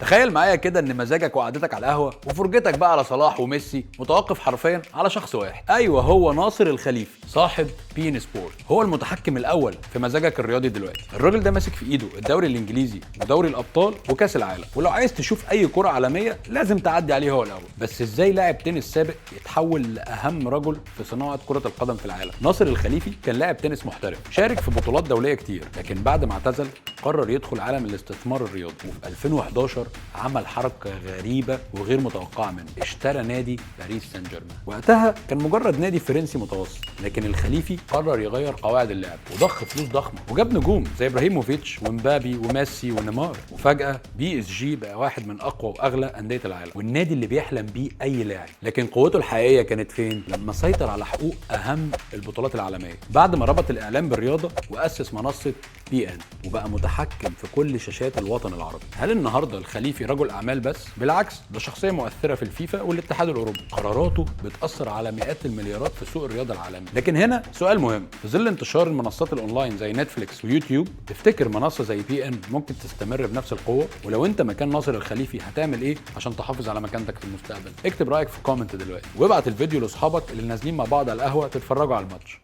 تخيل معايا كده ان مزاجك وقعدتك على القهوه وفرجتك بقى على صلاح وميسي متوقف حرفيا على شخص واحد. ايوه، هو ناصر الخليفي صاحب بي ان سبورت، هو المتحكم الاول في مزاجك الرياضي دلوقتي. الراجل ده ماسك في ايده الدوري الانجليزي ودوري الابطال وكاس العالم، ولو عايز تشوف اي كره عالميه لازم تعدي عليه هو الاول. بس ازاي لاعب تنس سابق يتحول لاهم رجل في صناعه كره القدم في العالم؟ ناصر الخليفي كان لاعب تنس محترف، شارك في بطولات دوليه كتير، لكن بعد ما اعتزل قرر يدخل عالم الاستثمار الرياضي، وفي 2011 عمل حركه غريبه وغير متوقعه منه، اشترى نادي باريس سان جيرمان. وقتها كان مجرد نادي فرنسي متوسط، لكن الخليفي قرر يغير قواعد اللعب وضخ فلوس ضخمه وجاب نجوم زي ابراهيموفيتش ومبابي وميسي ونيمار. وفجاه بي اس جي بقى واحد من اقوى واغلى انديه العالم، والنادي اللي بيحلم بيه اي لاعب. لكن قوته الحقيقيه كانت فين؟ لما سيطر على حقوق اهم البطولات العالميه، بعد ما ربط الاعلام بالرياضه واسس منصه بي ان، وبقى متحكم في كل شاشات الوطن العربي. هل النهارده الخليفي رجل اعمال بس؟ بالعكس، ده شخصيه مؤثره في الفيفا والاتحاد الاوروبي، قراراته بتاثر على مئات المليارات في سوق الرياضه العالمي. لكن هنا سؤال مهم، في ظل انتشار المنصات الاونلاين زي نتفليكس ويوتيوب، تفتكر منصه زي بي ان ممكن تستمر بنفس القوه؟ ولو انت مكان ناصر الخليفي هتعمل ايه عشان تحافظ على مكانتك في المستقبل؟ اكتب رايك في كومنت دلوقتي، وابعت الفيديو لاصحابك اللي نازلين مع بعض على القهوه تتفرجوا على الماتش.